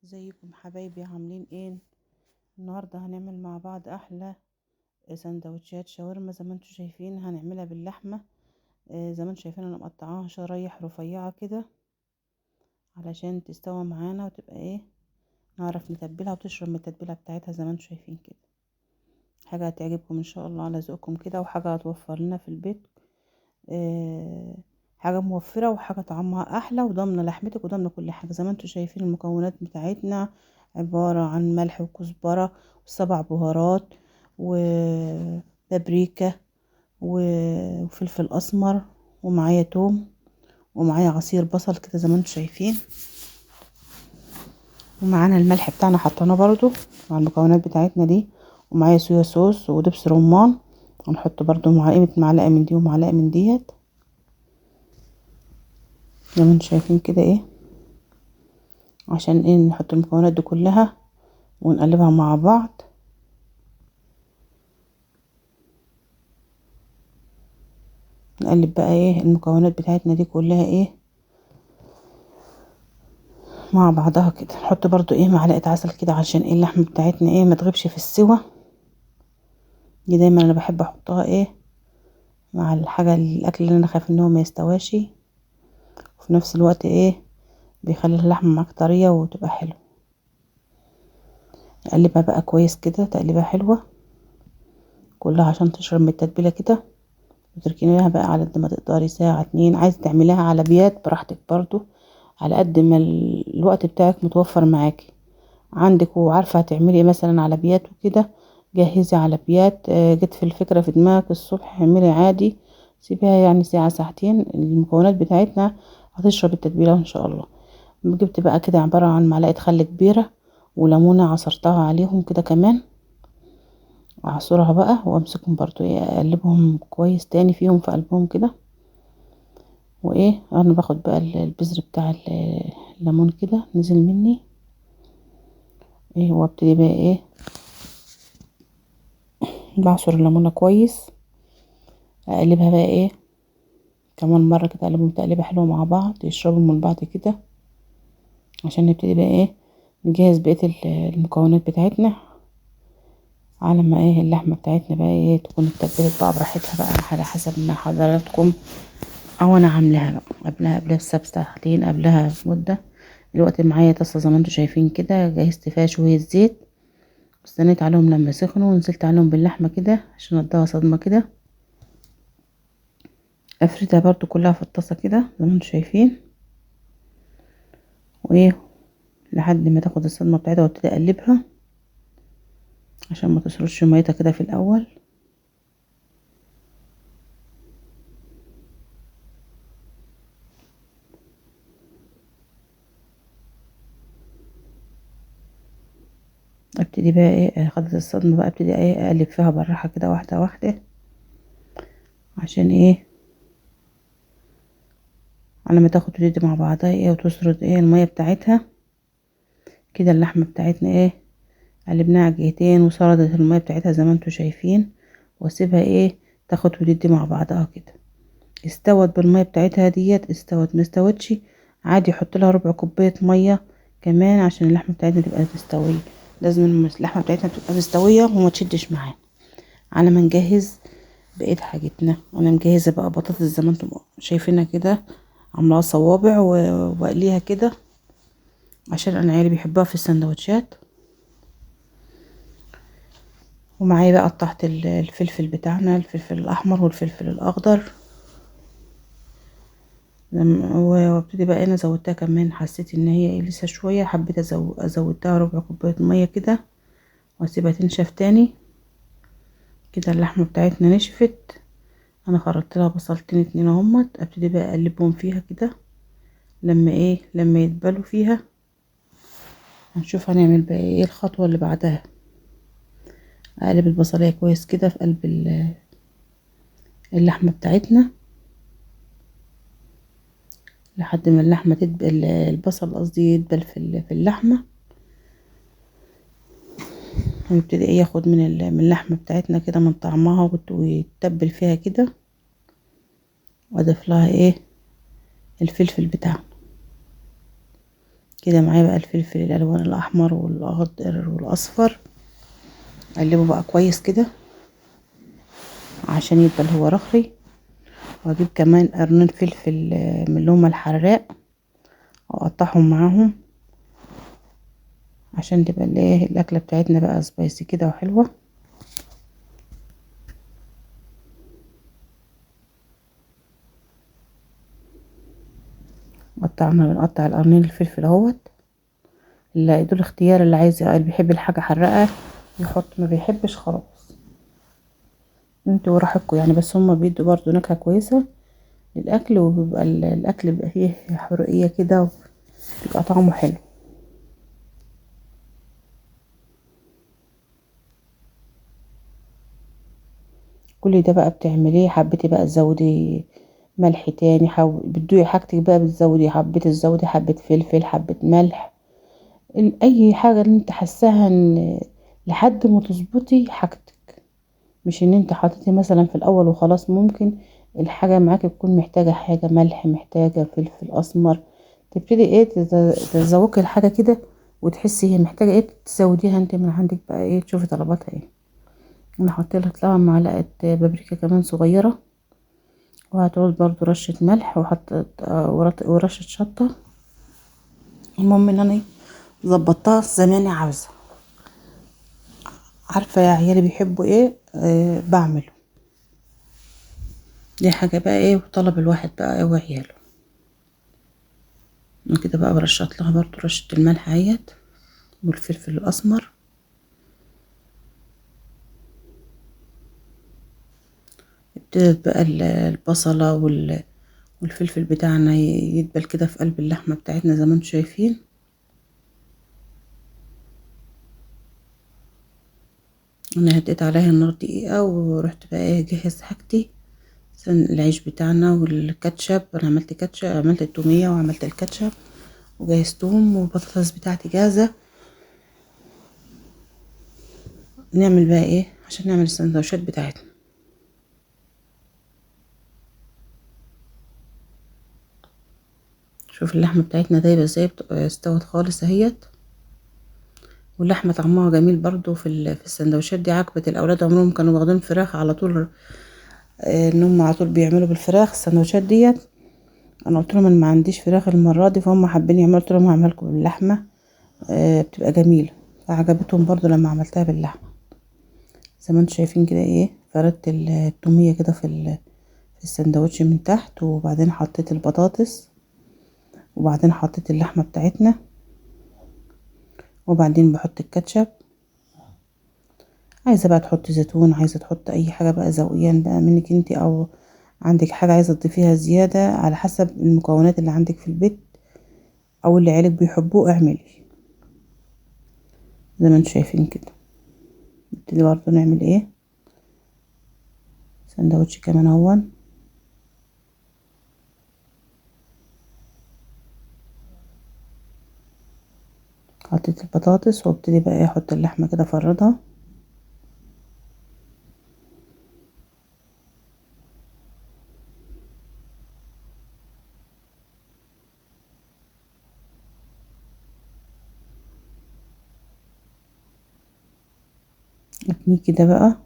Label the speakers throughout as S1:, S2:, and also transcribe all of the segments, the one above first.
S1: ازيكم حبايبي عاملين ايه؟ النهارده هنعمل مع بعض احلى سندوتشات شاورما زي ما انتم شايفين. هنعملها باللحمه. زي ما انتم شايفين انا مقطعاها شرايح رفيعه كده علشان تستوي معانا وتبقى نعرف نتبلها وتشرب من التتبيله بتاعتها زي ما انتم شايفين كده. حاجه هتعجبكم ان شاء الله على ذوقكم كده، وحاجه هتوفر لنا في البيت. حاجه موفره وحاجه طعمها احلى وضامنه لحمتك وضامنه كل حاجه. زي ما انتم شايفين المكونات بتاعتنا عباره عن ملح وكزبره وسبع بهارات وبابريكا وفلفل اسمر، ومعايا توم، ومعايا عصير بصل كده زي ما انتم شايفين، ومعانا الملح بتاعنا حطيناه برضو مع المكونات بتاعتنا دي، ومعايا صويا صوص ودبس رمان. هنحط برضو معلقه من دي ومعلقه من ديت زي ما انتم شايفين كده عشان نحط المكونات دي كلها ونقلبها مع بعض. نقلب بقى المكونات بتاعتنا دي كلها مع بعضها كده. نحط برضو معلقه عسل كده عشان اللحمه بتاعتنا ما تغيبش في السوا. دي دايما انا بحب احطها مع الحاجه الاكل اللي انا خايف ان هو ما يستواش، وفي نفس الوقت بيخلي اللحمه معاك طريه وتبقى حلوه. نقلبها بقى كويس كده تقليبه حلوه كلها عشان تشرب من التتبيله كده، وتركنيها بقى على قد ما تقدري ساعة 2. عايزة تعمليها على بيات براحتك برضو، على قد ما الوقت بتاعك متوفر معاكي عندك وعارفة هتعملي مثلا على بيات وكده. جهزي على بيات. جت في الفكرة في دماغك الصبح اعملي عادي، سيبيها يعني ساعة ساعتين المكونات بتاعتنا هتشرب التتبيلة ان شاء الله. جبت بقى كده عبارة عن معلقة خل كبيرة وليمونة عصرتها عليهم كده كمان، اعصرها بقى وامسكهم برضو اقلبهم كويس تاني فيهم في قلبهم كده. انا باخد بقى البذر بتاع الليمون كده نزل مني وابتدي بقى بعصر الليمونة كويس، اقلبها بقى كمان مرة كده، اقلبهم تقليبة حلوة مع بعض يشربوا من بعض كده عشان نبتدي بقى نجهز بقية المكونات بتاعتنا على ما اللحمة بتاعتنا بقى تكون اتبلت بقى براحتها بقى على حسب ما حضراتكم او انا عاملاها بقى قبلها بساعتين قبلها بمدة. الوقت معايا طاسة زي ما انتوا شايفين كده، جهزت فيها شوية زيت واستنيت عليهم لما سخنوا ونزلت عليهم باللحمة كده عشان اديها صدمة كده. افردها برضو كلها في الطاسة كده زي ما انتوا شايفين، لحد ما تاخد الصدمة بتاعتها وابتدي اقلبها عشان ما تسرش ميتها كده في الاول. ابتدي بقى خدت الصدمة بقى ابتدي اقلب فيها بالراحة كده واحدة واحدة عشان على ما تاخد وتدي مع بعضها وتسرد المية بتاعتها كده. اللحمة بتاعتنا قلبناها على الجهتين وسردت المية بتاعتها زي ما انتوا شايفين، واسيبها تاخد وتدي مع بعضها كده. استوت بالمية بتاعتها ديت، استوت ما استوتش عادي حط لها ربع كوباية مية كمان عشان اللحمة بتاعتنا تبقى مستوية. لازم اللحمة بتاعتنا تبقى مستوية وما تشدش معانا. على ما نجهز بقية حاجتنا، انا مجهزة بقى بطاطس زي ما انتم شايفينها كده، عاملاها صوابع واقليها كده عشان انا عيالي بيحبوها في السندوتشات. ومعايا بقى قطعت الفلفل بتاعنا، الفلفل الاحمر والفلفل الاخضر، وابتدي بقى انا زودتها كمان. حسيت ان هي لسه شويه، حبيت ازودتها ربع كوبايه ميه كده واسيبها تنشف تاني كده. اللحمه بتاعتنا نشفت، انا خرجت لها بصلتين 2 اهمت. ابتدي بقى اقلبهم فيها كده لما لما يدبلوا فيها. هنشوف هنعمل بقى الخطوه اللي بعدها. اقلب البصليه كويس كده في قلب اللحمه بتاعتنا لحد ما اللحمه تدبل، البصل قصدي يدبل في اللحمه، ويبتدي ياخد من اللحمه بتاعتنا كده من طعمها ويتبل فيها كده. واضيف لها الفلفل بتاعنا. كده معايا بقى الفلفل الالوان الاحمر والاخضر والاصفر. اقلبه بقى كويس كده عشان يبقى اللي هو رخري. واجيب كمان قرنين فلفل من اللي هما الحراق واقطعهم معاهم عشان تبقى الاكله بتاعتنا بقى سبايسي كده وحلوه. بنقطع القرنين الفلفل اهوت. اللي دول اختيار، اللي عايز اللي بيحب الحاجه حراقه يحط، ما بيحبش خلاص انتوا وراحتكم يعني. بس هما بيدوا برضو نكهه كويسه للاكل، وبيبقى الاكل بيبقى فيه حرقيه كده وبيبقى طعمه حلو. كل ده بقى بتعمليه، حبيتي بقى تزودي ملح تاني، بتدوقي حاجتك بقى بتزودي، حبيتي تزودي حبة فلفل حبة ملح، اي حاجة اللي انت حاساها ان لحد ما تظبطي حاجتك. مش ان انت حطيتي مثلا في الاول وخلاص. ممكن الحاجة معاكي تكون محتاجة حاجة ملح، محتاجة فلفل اسمر، تبتدي تذوقي الحاجة كده وتحسي هي محتاجة تزوديها انت من عندك بقى تشوفي طلباتها انا حطيت لها معلقة بابريكا كمان صغيرة، وهتعوز برضو رشة ملح، وحطيت ورشة شطة. المهم ان انا ظبطتها زي ما انا عاوزة. عارفة يا عيالي بيحبوا بعمله. دي حاجة بقى وطلب الواحد بقى وعياله. كده بقى برشط لها برضو رشة الملح والفلفل الاسمر. ابتدت بقى البصلة والفلفل بتاعنا يدبل كده في قلب اللحمة بتاعتنا زي ما انتم شايفين. انا هديت عليها النار دقيقة ورحت بقى جهز حاجتي، العيش بتاعنا والكاتشب. انا عملت كاتشب، عملت التومية وعملت الكاتشب وجهزتهم، والبطاطس بتاعتي جاهزة. نعمل بقى عشان نعمل السندوتشات بتاعتنا. شوف اللحمة بتاعتنا دايبة ازاي، استوت خالص اهيت. واللحمة طعمها جميل برضو في السندوتشات دي. عجبت الاولاد، عمرهم كانوا واخدين فراخ على طول، ان هم على طول بيعملوا بالفراخ السندوتشات ديت. انا قلت لهم انا ما عنديش فراخ المره دي، فهم حابين يعملوا، قلت لهم هعمل لكم باللحمه. بتبقى جميله. فعجبتهم برضو لما عملتها باللحمه. زي ما انتم شايفين كده فردت التوميه كده في السندوتش من تحت، وبعدين حطيت البطاطس، وبعدين حطيت اللحمه بتاعتنا، وبعدين بحط الكاتشب. عايزه بقى تحطي زيتون، عايزه تحطي اي حاجه بقى ذوقيا بقى منك انت، او عندك حاجه عايزه تضيفيها زياده على حسب المكونات اللي عندك في البيت او اللي عيالك بيحبوه اعملي. زي ما انتم شايفين كده. نبتدي برضو نعمل سندوتش كمان اهون. حطيت البطاطس وابتدي بقى احط اللحمه كده افردها. اتنيه كده بقى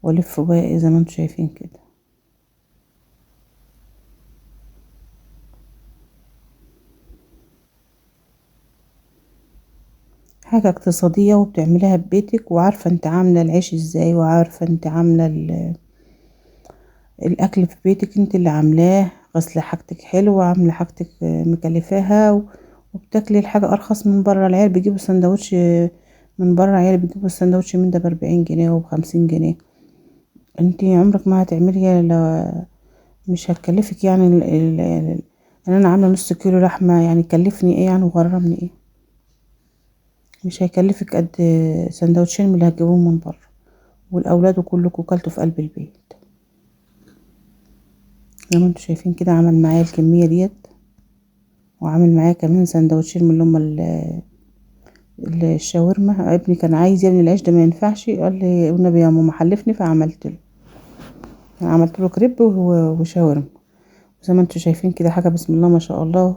S1: والف بقى زي ما انتم شايفين كده. حاجه اقتصاديه وبتعمليها ببيتك، وعارفه انت عامله العيش ازاي، وعارفه انت عامله الاكل في بيتك انت اللي عاملاه، غسله حاجتك حلو وعامله حاجتك مكلفاها وبتاكلي الحاجه ارخص من بره. العيال بيجيبوا سندوتش من بره، عيال بيجيبوا السندوتش من ده ب40 جنيه وب50 جنيه. انتي عمرك ما هتعملي، مش هتكلفك يعني ان انا عامله نص كيلو لحمه، يعني كلفني يعني وغرمني مش هيكلفك قد سندوتشين من اللي هتجيبوهم من بره، والاولاد كلكم كلتوا في قلب البيت. زي ما انتوا شايفين كده عمل معايا الكميه ديت، وعامل معايا كمان سندوتشين من اللي هما الشاورما. ابني كان عايز، يا ابني العيش ده ما ينفعش، قال لي والنبي يا ماما حلفني، عملت له كريب وشاورما. زي ما انتوا شايفين كده حاجه بسم الله ما شاء الله.